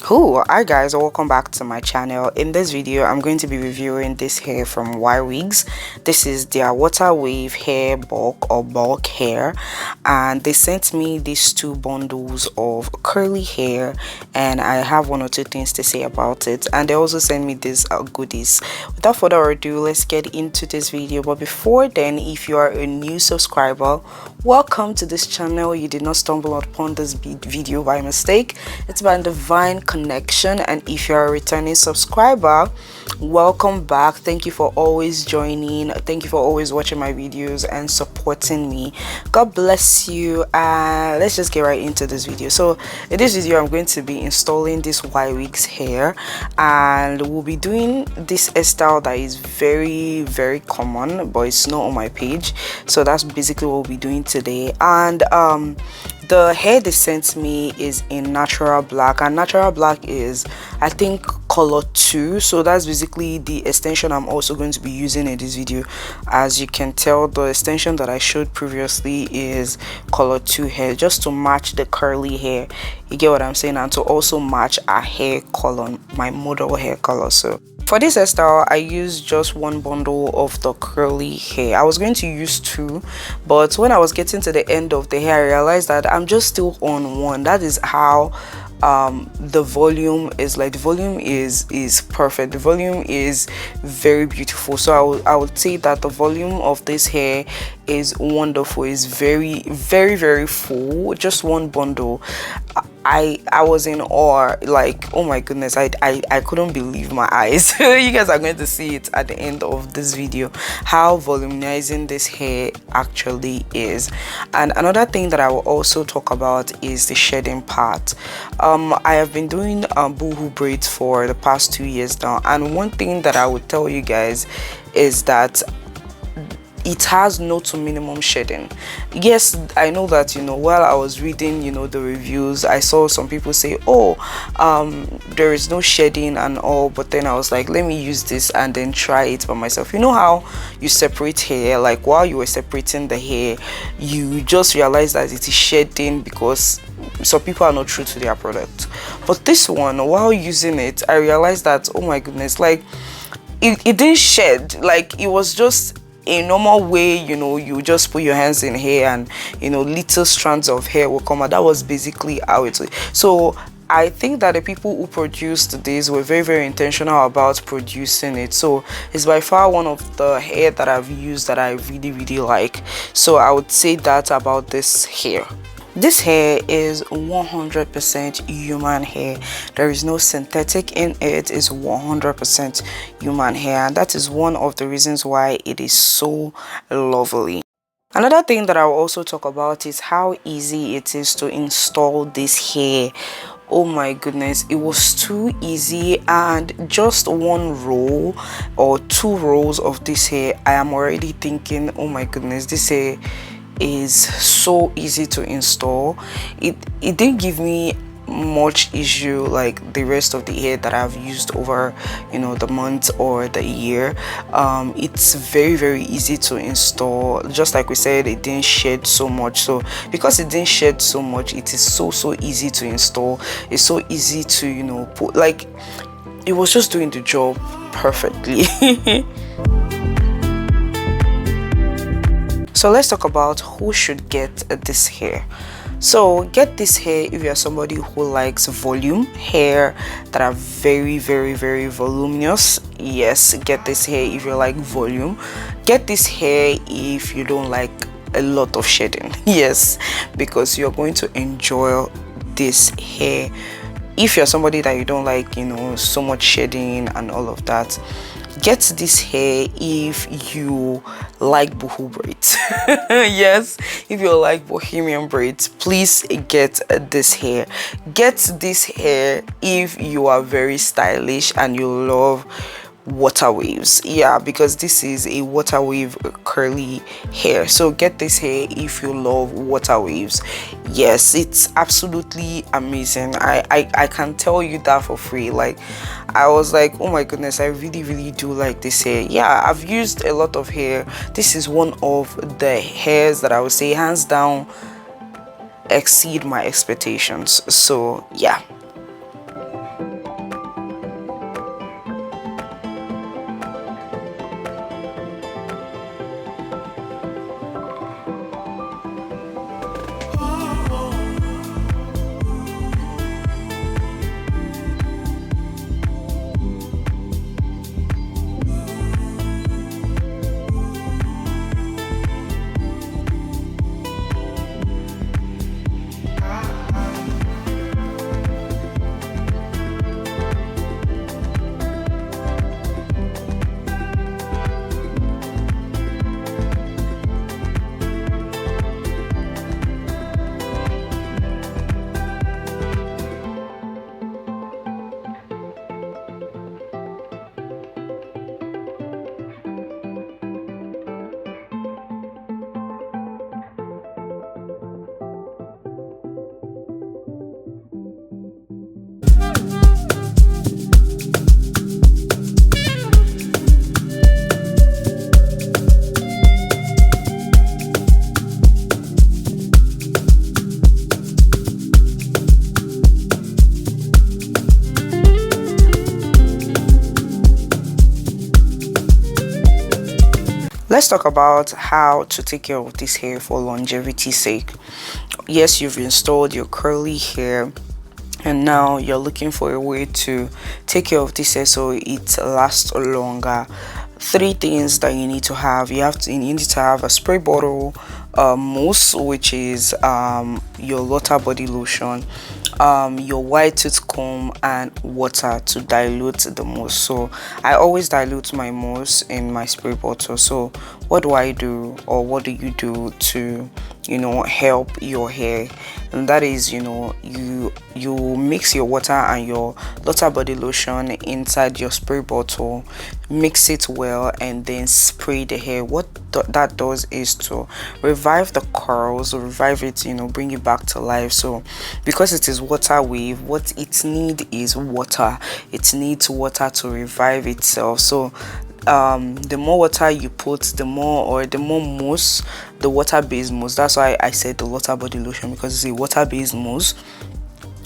Cool. Hi guys, welcome back to my channel. In this video I'm going to be reviewing this hair from Ywigs. This is their water wave hair bulk hair, and they sent me these two bundles of curly hair, and I have one or two things to say about it. And they also sent me these goodies. Without further ado, let's get into this video. But before then, if you are a new subscriber, welcome to this channel. You did not stumble upon this video by mistake. It's by divine connection. And if you're a returning subscriber, welcome back. Thank you for always joining. Thank you for always watching my videos and supporting me. God bless you. Let's just get right into this video. So in this video I'm going to be installing this Ywigs hair, and we'll be doing this hairstyle that is very common, but it's not on my page. So that's basically what we'll be doing today. And the hair they sent me is in natural black, and natural black is, I think, color 2. So that's basically the extension I'm also going to be using in this video. As you can tell, the extension that I showed previously is color 2 hair, just to match the curly hair, you get what I'm saying, and to also match our hair color, my model hair color. So for this hairstyle I used just one bundle of the curly hair. I was going to use 2, but when I was getting to the end of the hair I realized that I'm just still on 1. That is how the volume is. Like, the volume is perfect. The volume is very beautiful. So I would say that the volume of this hair is wonderful. It's very full. Just one bundle. I was in awe. Like, oh my goodness, I couldn't believe my eyes. You guys are going to see it at the end of this video, how volumizing this hair actually is. And another thing that I will also talk about is the shedding part. I have been doing boohoo braids for the past 2 years now, and one thing that I would tell you guys is that it has no to minimum shedding. Yes, I know that, while I was reading, the reviews, I saw some people say, oh, there is no shedding and all, but then I was like, let me use this and then try it by myself. You know how you separate hair, like while you were separating the hair, you just realize that it is shedding because some people are not true to their product. But this one, while using it, I realized that, oh my goodness, like it didn't shed. Like, it was just a normal way, you just put your hands in hair and little strands of hair will come out. That was basically how it was. So I think that the people who produced this were very intentional about producing it. So it's by far one of the hair that I've used that I really like. So I would say that about this hair. This hair is 100% human hair. There is no synthetic in it. It's 100% human hair, and that is one of the reasons why it is so lovely. Another thing that I will also talk about is how easy it is to install this hair. Oh my goodness, it was too easy, and just one roll or 2 rolls of this hair, I am already thinking, oh my goodness, this hair is so easy to install. It didn't give me much issue like the rest of the hair that I've used over the month or the year. It's very easy to install. Just like we said, it didn't shed so much. So because it didn't shed so much, it is so easy to install. It's so easy to put, like, it was just doing the job perfectly. So let's talk about who should get this hair. So get this hair if you're somebody who likes volume hair that are very voluminous. Yes, get this hair if you like volume. Get this hair if you don't like a lot of shedding. Yes, because you're going to enjoy this hair. If you're somebody that you don't like so much shedding and all of that, get this hair if you like boohoo braids. Yes, if you like Bohemian braids, please get this hair. Get this hair if you are very stylish and you love water waves. Yeah, because this is a water wave curly hair. So get this hair if you love water waves. Yes, it's absolutely amazing. I can tell you that for free. Like, I was like, oh my goodness, I really do like this hair. Yeah, I've used a lot of hair. This is one of the hairs that I would say hands down exceed my expectations. So yeah. Let's talk about how to take care of this hair for longevity's sake. Yes, you've installed your curly hair and now you're looking for a way to take care of this hair so it lasts longer. Three things that you need to have. You need to have a spray bottle, mousse, which is your Lotta body lotion, your white tooth comb, and water to dilute the mousse. So I always dilute my mousse in my spray bottle. So what do I do, or what do you do to help your hair? And that is, you mix your water and your Lotta body lotion inside your spray bottle, mix it well, and then spray the hair. What that does is to revive the curls, revive it, bring it back to life. So because it is water wave, what it needs is water. It needs water to revive itself. So the more water you put, the more mousse, the water-based mousse. That's why I said the Lotta body lotion, because it's a water-based mousse.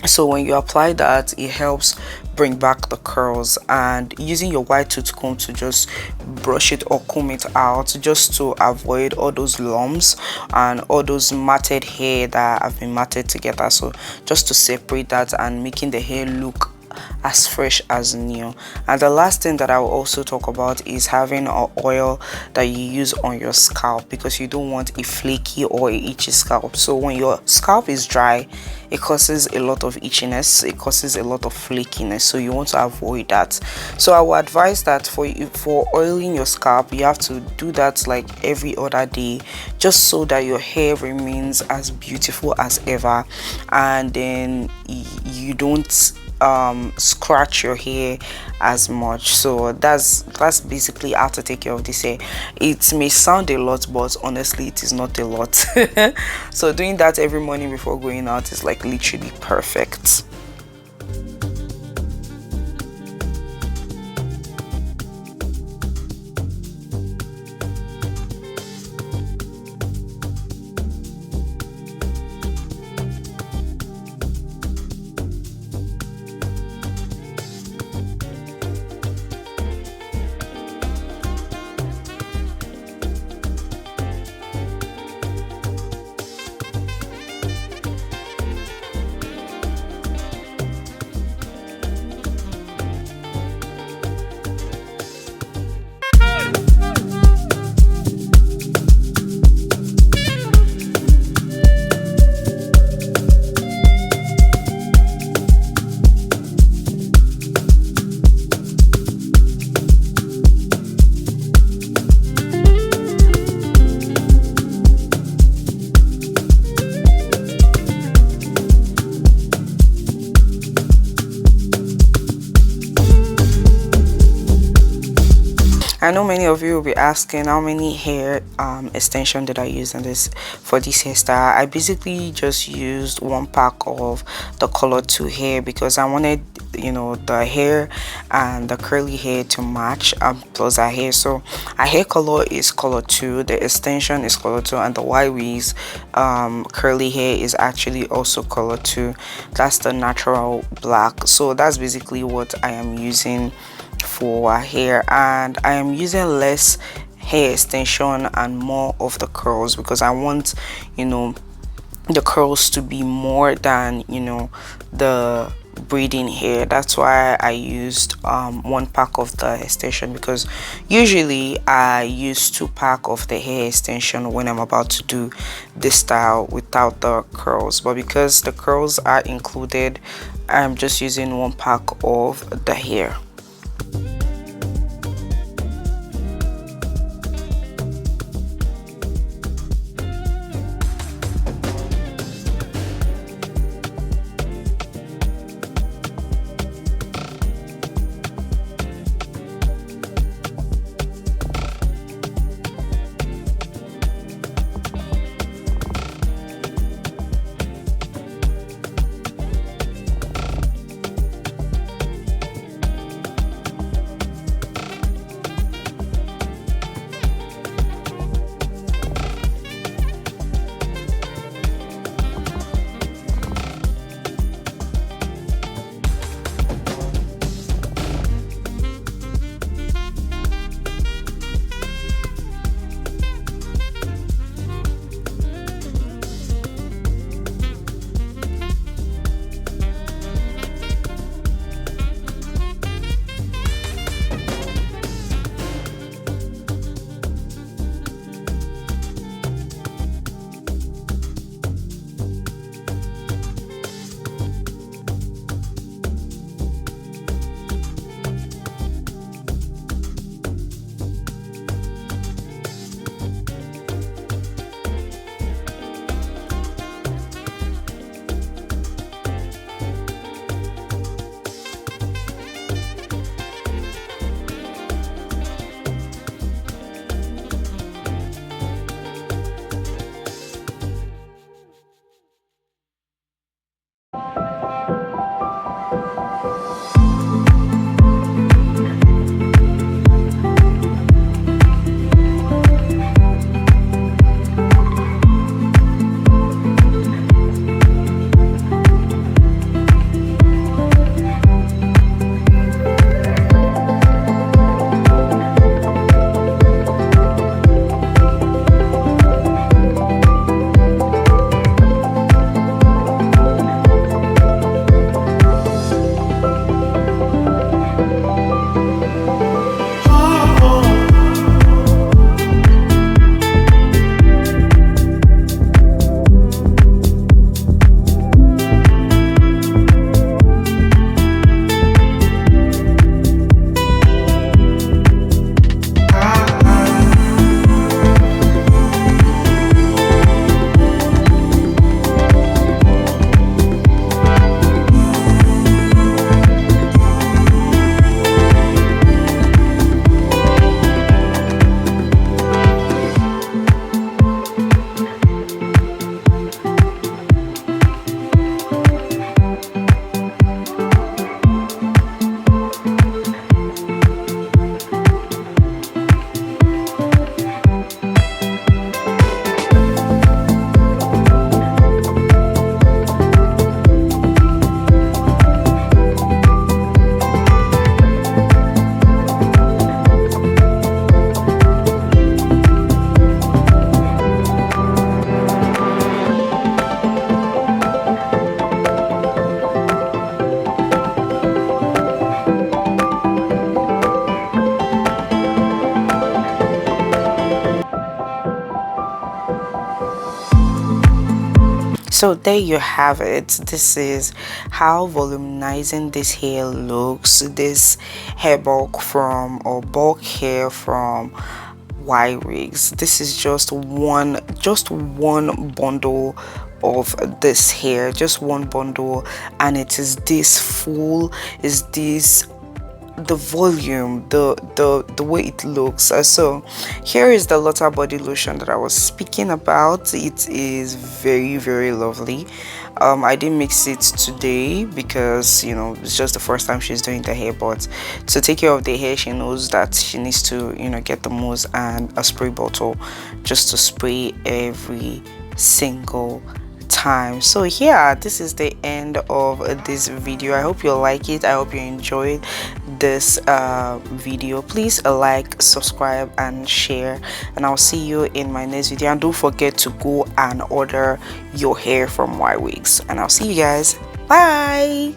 So when you apply that, it helps bring back the curls, and using your white tooth comb to just brush it or comb it out, just to avoid all those lumps and all those matted hair that have been matted together. So just to separate that and making the hair look as fresh as new. And the last thing that I will also talk about is having an oil that you use on your scalp, because you don't want a flaky or a itchy scalp. So when your scalp is dry, it causes a lot of itchiness, it causes a lot of flakiness, so you want to avoid that. So I would advise that for oiling your scalp, you have to do that like every other day, just so that your hair remains as beautiful as ever, and then you don't scratch your hair as much. So that's basically how to take care of this hair. It may sound a lot, but honestly it is not a lot. So doing that every morning before going out is like literally perfect. I know many of you will be asking how many hair extension did I use in this for this hairstyle. I basically just used one pack of the color 2 hair because I wanted, you know, the hair and the curly hair to match, plus our hair. So our hair color is color 2, the extension is color 2, and the Ywigs curly hair is actually also color 2. That's the natural black. So that's basically what I am using for our hair, and I am using less hair extension and more of the curls because I want, you know, the curls to be more than, you know, the braiding hair. That's why I used one pack of the extension, because usually I use 2 pack of the hair extension when I'm about to do this style without the curls, but because the curls are included, I'm just using 1 pack of the hair. So there you have it. This is how volumizing this hair looks. This hair bulk from, or bulk hair from, Ywigs. This is just one bundle of this hair, just one bundle, and it is this full, is this the volume, the way it looks. So here is the Lotta body lotion that I was speaking about. It is very, very lovely. I didn't mix it today because, you know, it's just the first time she's doing the hair, but to take care of the hair, she knows that she needs to, you know, get the mousse and a spray bottle just to spray every single time. So yeah, this is the end of this video. I hope you like it. I hope you enjoyed this video. Please like, subscribe and share, and I'll see you in my next video. And don't forget to go and order your hair from Ywigs, and I'll see you guys. Bye.